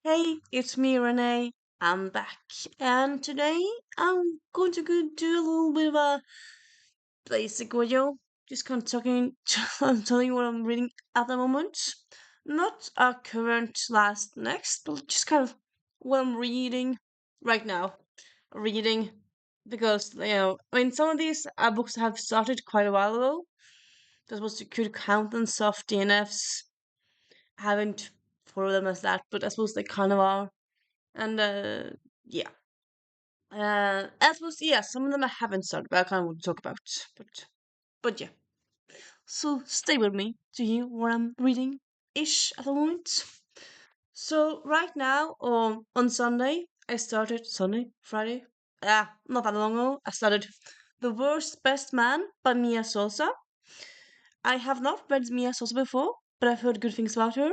Hey, it's me, Renee. I'm back, and today I'm going to do a little bit of a basic video. Just kind of talking, I'm telling you what I'm reading at the moment. Not a current last next, but just kind of what I'm reading right now. Reading because I mean, some of these books have started quite a while ago. I suppose you could count them soft DNFs. I haven't followed them as that, but I suppose they kind of are. And yeah. As was yeah, some of them I haven't started, but I kind of want to talk about. But yeah. So stay with me to hear what I'm reading ish at the moment. So right now, on Sunday, I started Friday. Not that long ago. I started The Worst Best Man by Mia Sosa. I have not read Mia Sosa before, but I've heard good things about her.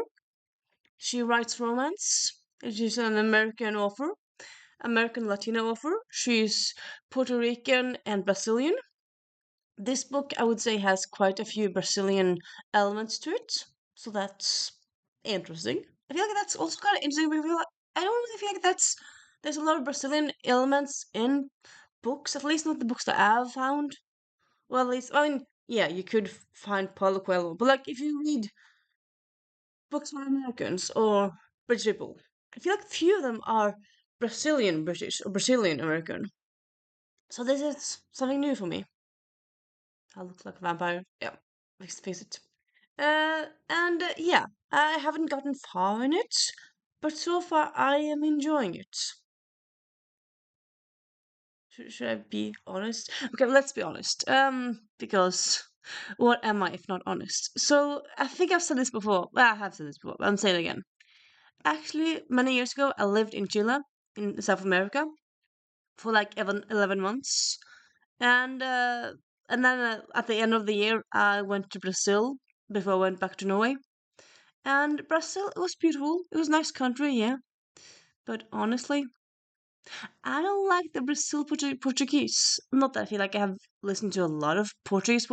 She writes romance. She's an American author, American Latino author. She's Puerto Rican and Brazilian. This book, I would say, has quite a few Brazilian elements to it, so that's interesting. I feel like that's also kind of interesting. But I don't really feel like there's a lot of Brazilian elements in books, at least not the books that I've found. Well, at least I mean, yeah, you could find Paulo Coelho, but like if you read books by Americans or British people, I feel like few of them are Brazilian British or Brazilian American. So this is something new for me. I look like a vampire. Yeah, let's face it. And yeah, I haven't gotten far in it, but so far I am enjoying it. Should I be honest? Okay, let's be honest. Because what am I if not honest? So I think I've said this before. Well, I have said this before, but I'm saying it again. Actually, many years ago, I lived in Chile, in South America, for like 11 months. And then at the end of the year, I went to Brazil before I went back to Norway. And Brazil, it was beautiful. It was a nice country, yeah. But honestly, I don't like the Brazil Portuguese. Not that I feel like I have listened to a lot of Portuguese,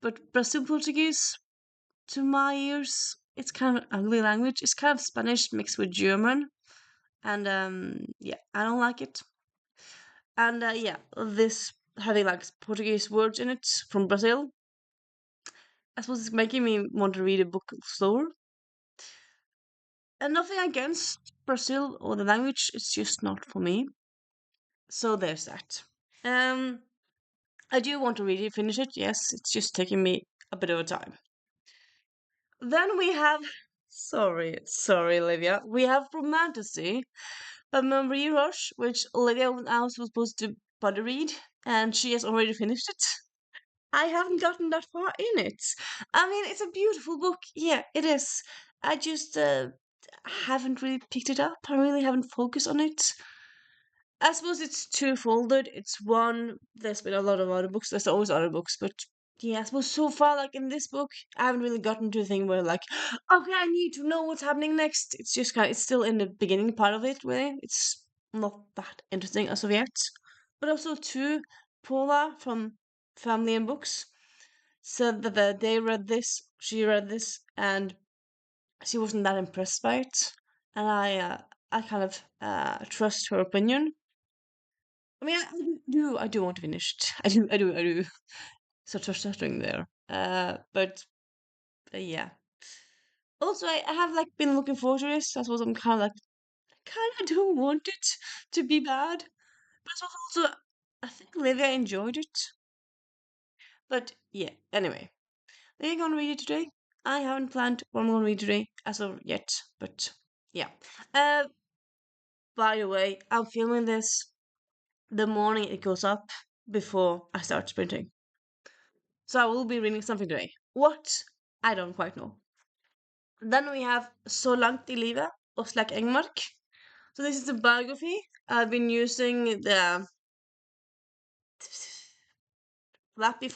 but Brazil Portuguese, to my ears, it's kind of an ugly language. It's kind of Spanish mixed with German, and yeah, I don't like it. And yeah, this having like Portuguese words in it from Brazil, I suppose it's making me want to read a book slower. And nothing against Brazil or the language, it's just not for me. So there's that. Um, I do want to really finish it. Yes, it's just taking me a bit of a time. Then we have, sorry, Olivia. We have Romantasy by Marie Roche, which Olivia and I was supposed to buddy read, and she has already finished it. I haven't gotten that far in it. I mean, it's a beautiful book. Yeah, it is. I just haven't really picked it up. I really haven't focused on it. I suppose it's two-folded. It's one, there's been a lot of other books. There's always other books, but yeah, I suppose so far, like in this book, I haven't really gotten to a thing where like, okay, I need to know what's happening next. It's just kind of, it's still in the beginning part of it, really. It's not that interesting as of yet. But also, too, Paula from Family and Books said that they read this, she read this, and she wasn't that impressed by it. And I kind of trust her opinion. I mean, I do want to finish it. I do. Such a stuttering there. But yeah. Also, I have like been looking forward to this. I suppose I'm kind of like, kind of don't want it to be bad. But I suppose also, I think Livia enjoyed it. But yeah, anyway. Are you gonna read it today? I haven't planned what I'm gonna read today as of yet, but yeah. Uh, by the way, I'm filming this the morning it goes up before I start sprinting. So I will be reading something today. What? I don't quite know. Then we have Så langt i livet, Oslak Engmark. So this is a biography. I've been using the flappy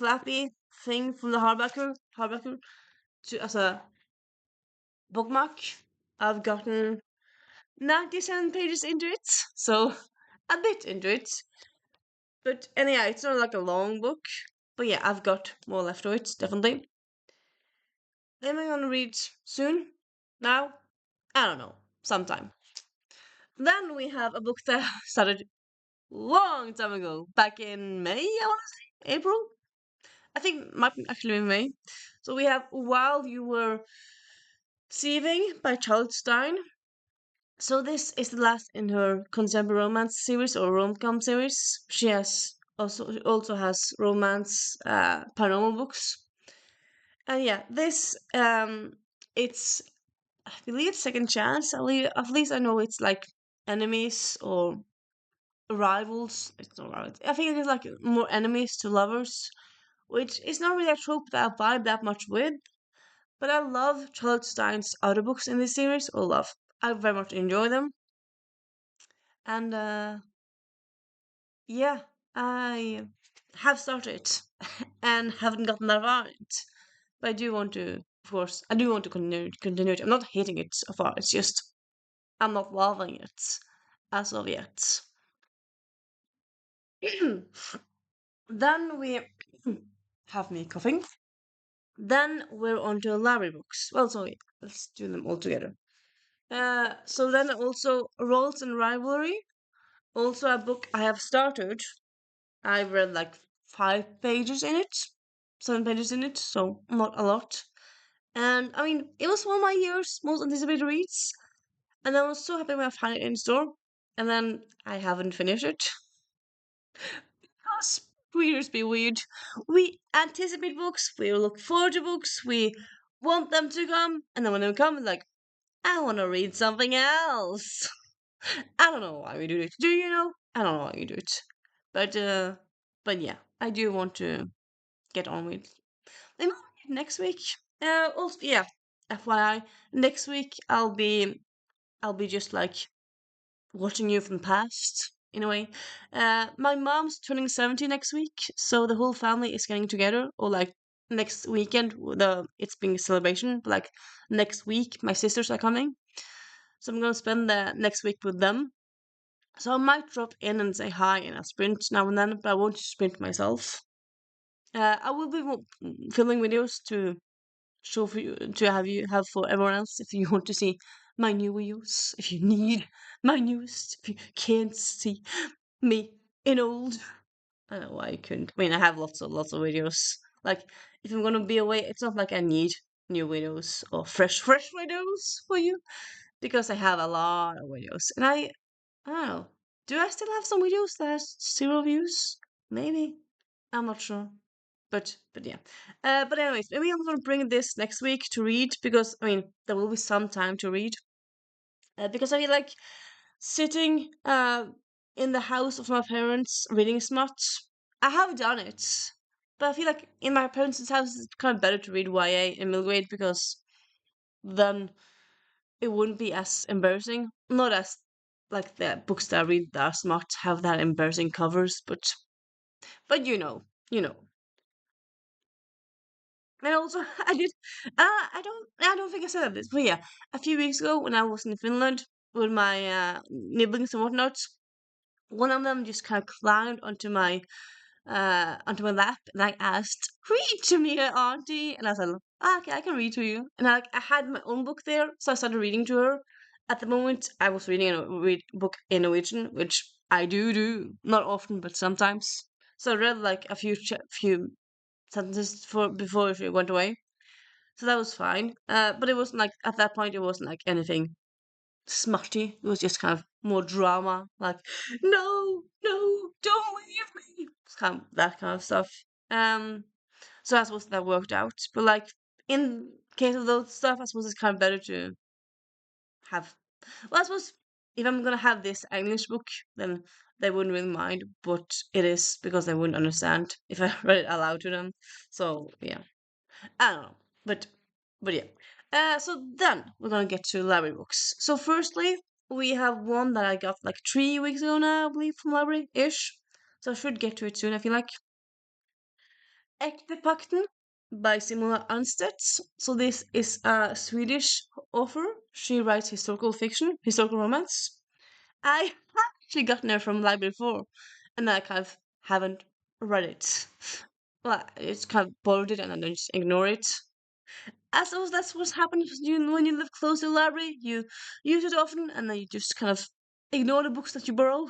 thing from the hardbacker to as a bookmark. I've gotten 97 pages into it, so a bit into it. But anyhow, it's not like a long book. But yeah, I've got more left of it, definitely. Am I gonna read soon? Now? I don't know. sometime. Then we have a book that started long time ago, back in May, I want to say, April. I think it might actually be May. So we have While You Were Sieving by Charlotte Stein. So this is the last in her contemporary romance series or rom-com series. She has also has romance paranormal books. And yeah, this it's I believe Second Chance. At least I know it's like enemies or rivals. It's not rivals. I think it's like more enemies to lovers, which is not really a trope that I vibe that much with. But I love Charlotte Stein's other books in this series, or love. I very much enjoy them. And yeah, I have started and haven't gotten that far yet. But I do want to, of course, I do want to continue it. I'm not hating it so far. It's just I'm not loving it as of yet. Then we have me coughing. Then we're on to library books. Well, sorry, let's do them all together. So then also Roles and Rivalry, also a book I have started. I've read like 5 pages in it, 7 pages in it, so not a lot. And I mean, it was one of my year's most anticipated reads, and I was so happy when I found it in store. And then I haven't finished it. Because readers be weird. We anticipate books, we look forward to books, we want them to come, and then when they come, it's like, I want to read something else. I don't know why we do it. Do you know? I don't know why you do it. But yeah, I do want to get on with maybe next week. Also, yeah, FYI, next week I'll be just like watching you from the past in a way. My mom's turning 70 next week, so the whole family is getting together. Or like next weekend, it's being a celebration. But like next week, my sisters are coming, so I'm gonna spend the next week with them. So I might drop in and say hi in a sprint now and then, but I won't sprint myself. I will be filming videos to show for you to have for everyone else if you want to see my new videos. If you need my newest, if you can't see me in old. I don't know why I couldn't. I mean, I have lots of videos. Like if I'm gonna be away, it's not like I need new videos or fresh videos for you because I have a lot of videos, and I don't know. Do I still have some videos that has 0 views? Maybe. I'm not sure. But yeah. But anyways, maybe I'm gonna bring this next week to read because I mean there will be some time to read. Because I feel like sitting in the house of my parents reading smut. I have done it. But I feel like in my parents' house it's kind of better to read YA and middle grade because then it wouldn't be as embarrassing. Not as like the books that I read that are smart have that embarrassing covers, but you know. And also, I did. I don't think I said this, but yeah, a few weeks ago when I was in Finland with my nibblings and whatnot, one of them just kind of climbed onto my lap, and I asked, "Read to me, Auntie," and I said, "Okay, I can read to you." And I had my own book there, so I started reading to her. At the moment, I was reading a book in Norwegian, which I do not often, but sometimes. So I read like a few sentences for before she went away, so that was fine. But it wasn't like at that point it wasn't like anything smutty. It was just kind of more drama, like no, don't leave me. It's kind of that kind of stuff. Um, so I suppose that worked out. But like in case of those stuff, I suppose it's kind of better to have. Well, I suppose if I'm gonna have this English book, then they wouldn't really mind. But it is because they wouldn't understand if I read it aloud to them. So yeah. I don't know, but yeah. So then we're gonna get to library books. So firstly, we have one that I got like 3 weeks ago now, I believe, from library ish. So I should get to it soon. I feel like Äktepakten by Simona Arnstedt. So this is a Swedish author. She writes historical fiction, historical romance. I have actually gotten it from library before, and I kind of haven't read it. Well, I just kind of borrowed it and then just ignore it. I suppose that's what happens when you live close to the library. You use it often, and then you just kind of ignore the books that you borrow.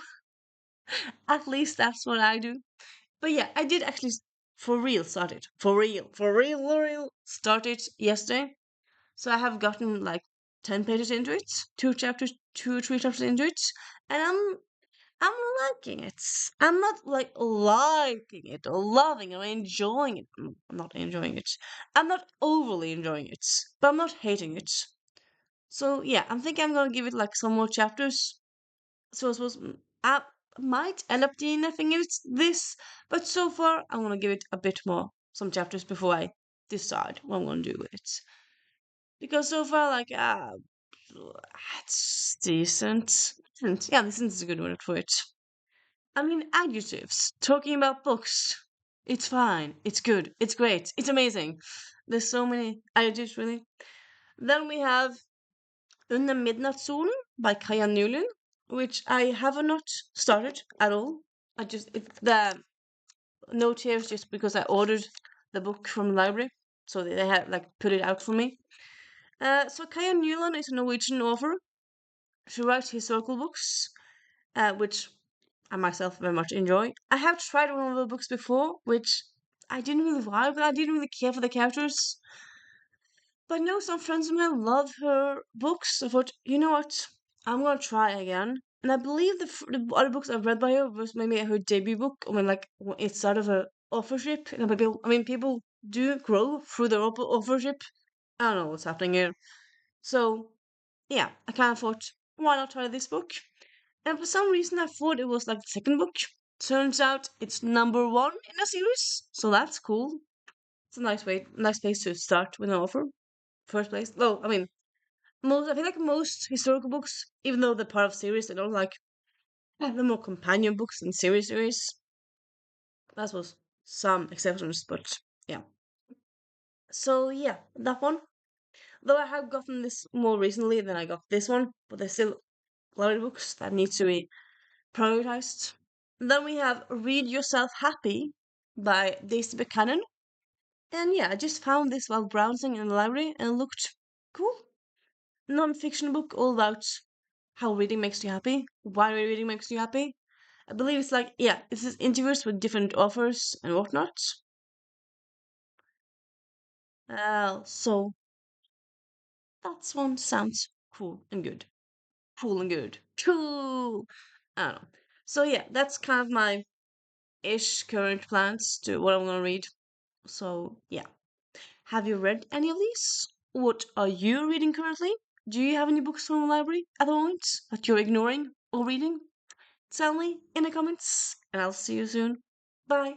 At least that's what I do. But yeah, I did actually for real start it. For real start it yesterday. So I have gotten like 10 pages into it, two or three chapters into it, and I'm liking it. I'm not like liking it or loving or enjoying it. I'm not enjoying it. I'm not overly enjoying it, but I'm not hating it. So yeah, I'm thinking I'm gonna give it like some more chapters. So I suppose I might end up DNFing it this, but so far I'm gonna give it a bit more, some chapters before I decide what I'm gonna do with it. Because so far, like, it's decent. And yeah, decent is a good word for it. I mean, adjectives. Talking about books. It's fine. It's good. It's great. It's amazing. There's so many adjectives, really. Then we have Under Midnattsolen by Kaja Newland, which I have not started at all. The note here is just because I ordered the book from the library, so they had like put it out for me. So Kaja Newland is a Norwegian author. She writes historical books, which I myself very much enjoy. I have tried one of her books before, which I didn't really like, but I didn't really care for the characters. But no, some friends of mine love her books. So I thought, you know what? I'm gonna try again. And I believe the other books I've read by her was maybe her debut book. I mean, like it's sort of a authorship. And people do grow through their authorship. I don't know what's happening here. So yeah, I kind of thought, why not try this book? And for some reason, I thought it was like the second book. Turns out it's number one in the series, so that's cool. It's a nice place to start with an author. First place. Well, I mean, I feel like most historical books, even though they're part of series, they don't like the more companion books and series. That was some exceptions, but yeah. So yeah, that one. Though I have gotten this more recently than I got this one, but there's still a lot of books that need to be prioritized. Then we have Read Yourself Happy by Daisy Buchanan. And yeah, I just found this while browsing in the library and it looked cool. Non-fiction book all about how reading makes you happy, why reading makes you happy. I believe it's like, yeah, it's just interviews with different authors and whatnot. So that one sounds cool and good. Cool and good. Cool! I don't know. So yeah, that's kind of my ish current plans to what I'm gonna read. So yeah. Have you read any of these? What are you reading currently? Do you have any books from the library at the moment that you're ignoring or reading? Tell me in the comments, and I'll see you soon. Bye.